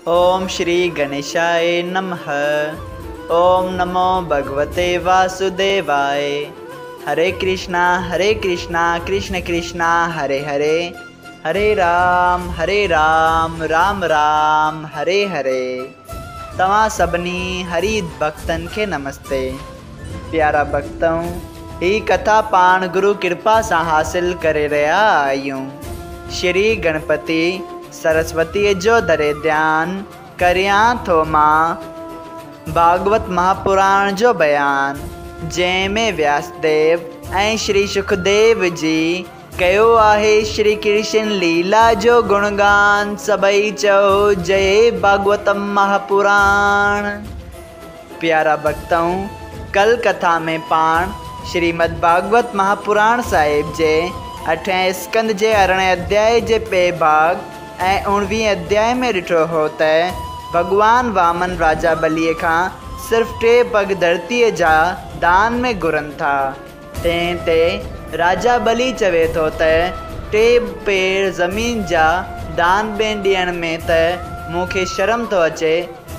ओम श्री गणेशाय नमः। ओम नमो भगवते वासुदेवाय। हरे कृष्णा कृष्ण कृष्णा हरे हरे, हरे राम राम राम हरे हरे। तव्हां सभिनी हरि भक्तन के नमस्ते। प्यारा भक्तों, ही कथा पाण गुरु कृपा से हासिल करे रहा आयूं। श्री गणपति सरस्वती जो दरे ध्यान करियां थो मां भागवत महापुराण जो बयान, जंहिंमें व्यासदेव ऐं श्री सुखदेव जी कयो आहे श्री कृष्ण लीला जो गुणगान। सभई चओ जय भागवतम महापुराण। प्यारा भक्तों, कल कथा में पाण श्रीमद् भागवत महापुराण साहिब जे 8 स्कंद जे 18 अध्याय जे पे भाग ऐं 19 अध्याय में ॾिठो हो त भगवान वामन राजा बलीअ खां सिर्फ़ 3 पग धरतीअ जा दान में घुरनि था। तंहिं ते राजा बली चवे थो त 3 पेर ज़मीन जा दान ॿियनि ॾियण में त मूंखे शर्म थो अचे।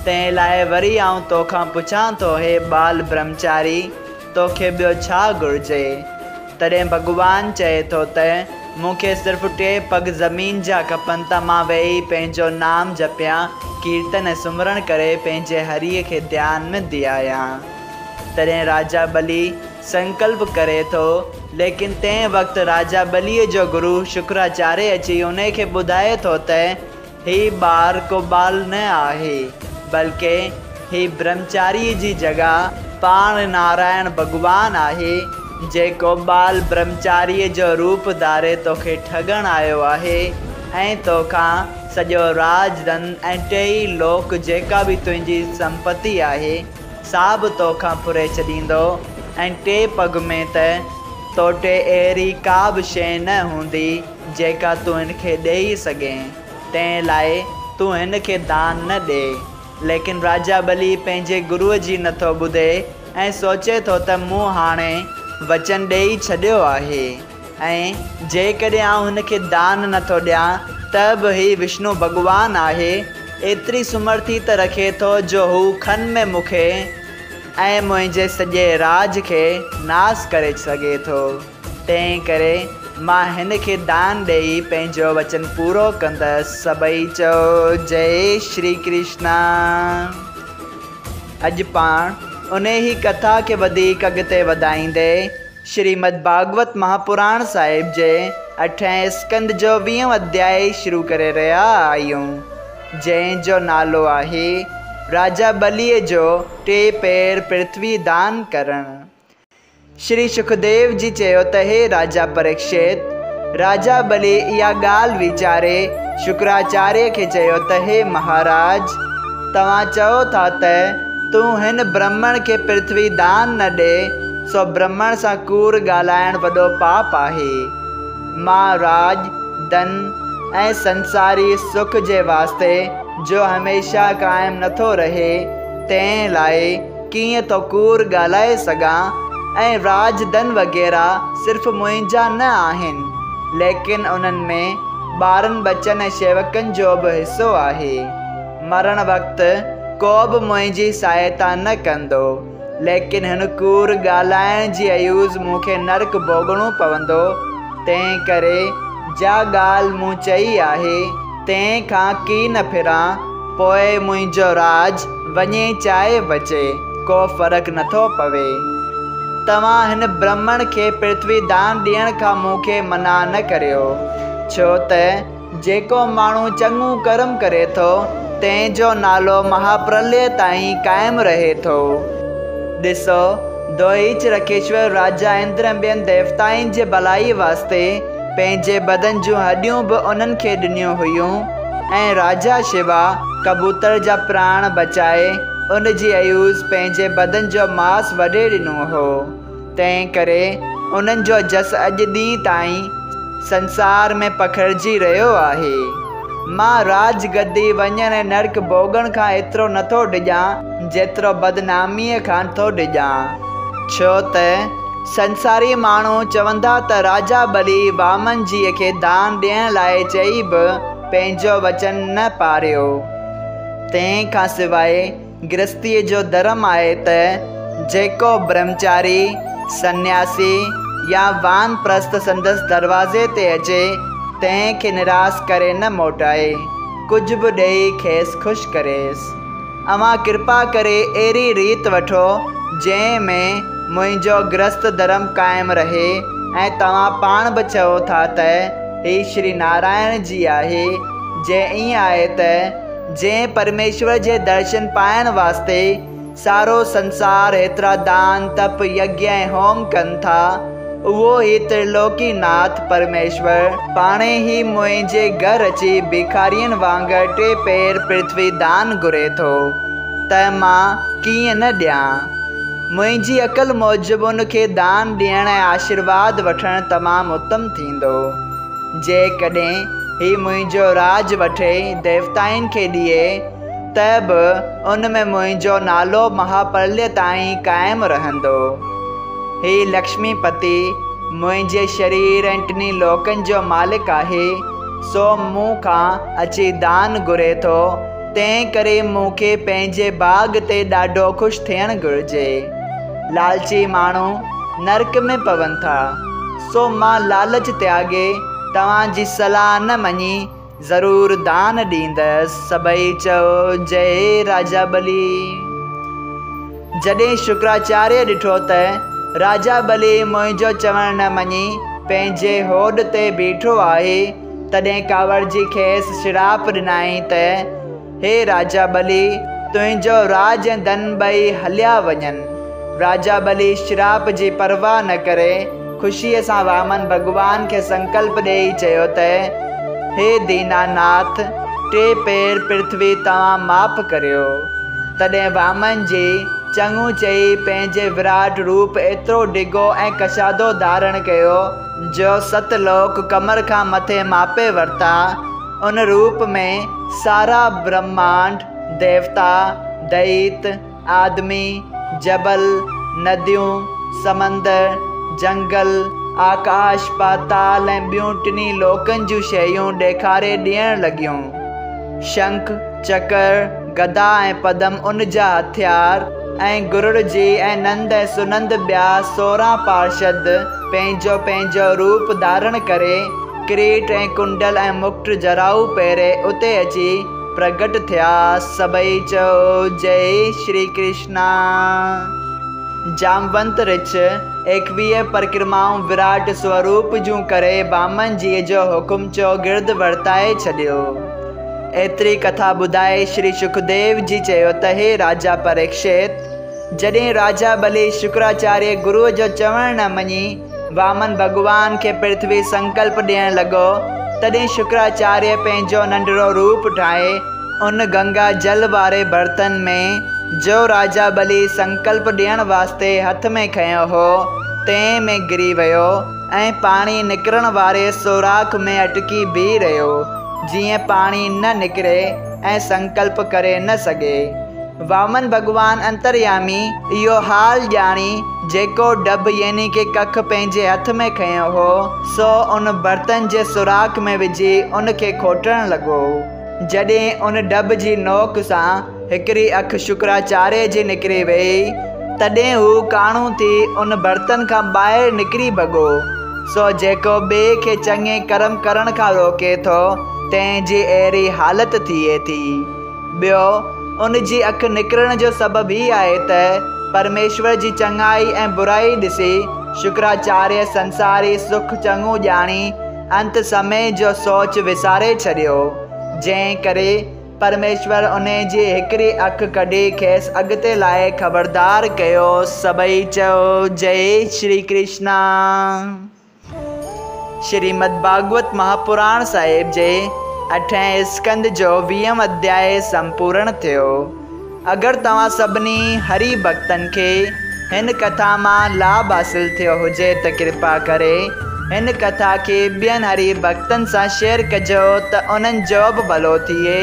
तंहिं लाइ वरी आउं तोखां पुछां थो, हे बाल ब्रह्मचारी, तोखे ॿियो छा घुरिजे? तॾहिं भगवान चए थो त मूंखे सिर्फ़ 3 पग ज़मीन जा खपनि त मां वेही पंहिंजो नाम जपियां, कीर्तन ऐं सुमरण करे पंहिंजे हरीअ खे ध्यान में धियायां। तॾहिं राजा बली संकल्प करे थो, लेकिन तंहिं वक़्तु राजा बलीअ जो गुरु शुक्राचार्य अची उन खे ॿुधाए थो त हीउ ॿार को बाल न आहे, बल्कि ही ब्रह्मचारी जी जगह पाण नारायण भगवान आहे, जेको बाल ब्रह्मचारीअ जो रूप धारे तोखे ठगण आयो आहे ऐं तोखां सॼो राजधन ऐं 3 लोक जेका भी तुंहिंजी संपत्ति आहे सा बि तोखां फुरे छॾींदो। ऐं 3 पग में त तोटे अहिड़ी का बि शइ न हूंदी जेका तूं हिन खे ॾेई सघे। तंहिं लाइ तूं हिन खे दान न ॾे। लेकिन राजा बली पंहिंजे गुरुअ जी नथो ॿुधे ऐं सोचे थो त मूं हाणे वचन ॾेई छॾियो आहे, ऐं जेकॾहिं आउं हिन खे दान नथो ॾियां त बि ही विष्णु भगवान आहे, एतिरी सुमर्थी त रखे थो जो हू खन में मूंखे ऐं मुंहिंजे सॼे राज खे नास करे सघे थो। तंहिं करे मां हिन खे दान ॾेई पंहिंजो वचन पूरो कंदसि। सभई चओ जय श्री कृष्णा। अॼु पाण उन ही कथा के वधीक अॻिते वधाईंदे श्रीमद् भागवत महापुराण साहिब जे 8 स्कंद जो 20 अध्याय शुरू करे रहा आहियूं, जंहिंजो नालो आहे राजा बलीअ जो 3 पेर पृथ्वी दान करणु। श्री सुखदेव जी चयो त हे राजा परीक्षित, राजा बली इहा ॻाल्हि वीचारे शुक्राचार्य खे चयो त हे महाराज, तव्हां चओ था त तूं हिन ब्राह्मण खे पृथ्वी दान न ॾे, सो ब्राह्मण सां कूड़ ॻाल्हाइण वॾो पाप आहे। मां राज धन ऐं संसारी सुख जे वास्ते जो हमेशा क़ाइमु नथो रहे, तंहिं लाइ कीअं तो कूड़ ॻाल्हाए सघां। ऐं राज धन वग़ैरह सिर्फ़ मुंहिंजा न आहिनि, लेकिन उन्हनि में ॿारनि बचनि ऐं शेवकनि जो बि हिसो आहे। मरण वक़्तु को बि मुंहिंजी सहायता न कंदो, लेकिन हिन कूड़ ॻाल्हाइण जी अयूज़ मूंखे नरक भोगणो पवंदो। तंहिं करे जा ॻाल्हि मूं चई आहे तंहिं खां की न फिरां, पोइ मुंहिंजो राज वञे चाहे बचे, को फ़र्क़ु नथो पवे। तव्हां हिन ब्राह्मण खे पृथ्वी दान ॾियण खां मूंखे मना न करियो, छो त जेको माण्हू चङो कर्म करे थो तंहिंजो नालो महाप्रलय ताईं क़ाइमु रहे थो। ॾिसो, दोहिच रखेश्वर राजा इंद्र ऐं ॿियनि देवताउनि जे भलाई वास्ते पंहिंजे बदन जूं हॾियूं बि उन्हनि खे ॾिनियूं हुयूं, ऐं राजा शिवा कबूतर जा प्राण बचाए उन जी अयूज़ पंहिंजे बदन जो मांस वढे ॾिनो हो। तंहिं करे उन्हनि जो जस अॼु ॾींहं ताईं संसार में पखिड़िजी रहियो आहे। मां राजगद्दी वञण ऐं नरक भोगण खां एतिरो नथो डिॼां जेतिरो बदनामीअ खां थो डिॼां, छो त संसारी माण्हू चवंदा त राजा बली वामन जीअ खे दान ॾियण लाइ चई बि पंहिंजो वचन न पारियो। तंहिंखां सवाइ गृहस्थीअ जो धर्म आहे त जेको ब्रह्मचारी सन्यासी या वानप्रस्थ संदसि दरवाज़े ते अचे तंहिंखे निराश करे न मोटाए, कुझु बि ॾेई खेसि ख़ुशि करेसि। अवां कृपा करे अहिड़ी रीत वठो जंहिं में मुंहिंजो गृहस्थ धर्म क़ाइमु रहे ऐं तव्हां पाण बि चओ था त हीउ श्री नारायण जी आहे। जे ईअं आहे त जंहिं परमेश्वर जे दर्शन पाइण वास्ते सारो संसार हेतिरा दान तप यज्ञ ऐं होम कनि था, उहो ही त्रिलोकीनाथ परमेश्वर पाणे ही मुंहिंजे घर अची भिखारियुनि वांगुरु 3 पेर पृथ्वी दान घुरे थो त मां कीअं न ॾियां। मुंहिंजी अकल मूजिबि उनखे दान ॾियण ऐं आशीर्वाद वठणु तमामु उत्तम थींदो। जेकॾहिं ही मुंहिंजो राज वठे देवताउनि खे ॾिए त बि उन में मुंहिंजो नालो महापर्य ताईं क़ाइमु रहंदो। ही लक्ष्मीपति मुंहिंजे शरीर ऐं 3 लोकनि जो मालिक आहे, सो मूं खां अची दान घुरे थो। तंहिं करे मूंखे पंहिंजे बाग़ ते ॾाढो ख़ुशि थियणु घुरिजे। लालची माण्हू नरक में पवनि था, सो मां लालच त्यागे तव्हांजी सलाह न मञी ज़रूरु दान ॾींदसि। सभई चओ जय राजा बली। जॾहिं शुक्राचार्य ॾिठो त राजा बली मुंहिंजो चवणु न मञी पंहिंजे होड ते बीठो आहे, तॾहिं कावड़जी खेसि श्राप ॾिनाई त हे राजा बली, तुंहिंजो राज ऐं धन ॿई हलिया वञनि। राजा बली श्राप जी परवाह न करे ख़ुशीअ सां वामन भॻवान खे संकल्प ॾेई चयो त हे दीनानाथ, 3 पेर पृथ्वी तव्हां माफ़ करियो। तॾहिं वामन जी चङो चई पंहिंजे विराट रूप एतिरो डिघो ऐं कशादो धारण कयो जो 7 लोक कमर खां मथे मापे वरिता। उन रूप में सारा ब्रह्मांड, देवता, दैत, आदमी, जबल, नदियूं, समंदर, जंगल, आकाश, पाताल ऐं ॿियूं 3 लोकनि जूं शयूं ॾेखारे ॾियण लॻियूं। शंख, चकर, गदा ऐं पदम उन जा हथियार ऐं गुरुड़ जी ऐं नंद ऐं सुनंद ॿिया 16 पार्षद पंहिंजो पंहिंजो रूप धारण करे किरीट ऐं कुंडल ऐं मुकुट जराऊ पहिरे उते अची प्रगट थिया। सभई चओ जय श्री कृष्णा। जामवंत ऋछ 21 परिक्रमाऊं विराट स्वरूप जूं करे वामन जी जो हुकुम चो गिर्द वर्ताए छॾियो। एतिरी कथा ॿुधाए श्री सुखदेव जी चयो त हे राजा परीक्षित, जॾहिं राजा बली शुक्राचार्य गुरुअ जो चवणु न मञी वामन भॻवान खे पृथ्वी संकल्प ॾियणु लॻो, तॾहिं शुक्राचार्य पंहिंजो नंढड़ो रूप ठाहे उन गंगा जल वारे बर्तन में जो राजा बली संकल्प ॾियण वास्ते हथ में खयो हो तंहिं में गिरी वियो ऐं पाणी निकिरण वारे सोराख़ में अटकी बीह रहियो, जीअं पाणी न निकिरे ऐं संकल्प करे न सघे। वामन भॻवान अंतर्यामी इहो हाल ॼाणी जेको डब यानी के कख पंहिंजे हथ में खयो हो सो उन बर्तन जे सुराख़ में विझी उनखे खोटणु लॻो। जॾहिं उन डब जी नोक सां हिकिड़ी अखि शुक्राचार्य जी निकिरी वई, तॾहिं हू काणू थी उन बर्तन खां ॿाहिरि निकिरी भॻो। सो जेको ॿिए खे चङे कर्म करण खां रोके थो तंहिंजी अहिड़ी हालति थिए थी। ॿियो, उन जी अखि निकिरण जो सबबु ही आहे त परमेश्वर जी चङाई ऐं बुराई ॾिसी शुक्राचार्य संसारी सुख चङो ॼाणी अंत समय जो सोच विसारे छॾियो, जंहिं करे परमेश्वर उन जी हिकिड़ी अखि कढी खेसि अॻिते लाइ ख़बरदार कयो। सभई चओ जय श्री कृष्णा। श्रीमद् भागवत महापुराण साहिब जे 8हें स्कंद जो 20 अध्याय संपूर्ण थियो। अगरि तव्हां सभिनी हरि भक्तनि खे हिन कथा मां लाभ हासिल थियो हुजे त कृपा करे हिन कथा खे ॿियनि हरि भक्तनि सां शेयर कजो त उन्हनि जो बि भलो थिए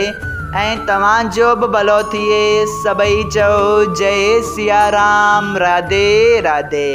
ऐं तव्हांजो बि भलो थिए। सभई चओ जय सिया राम। राधे राधे।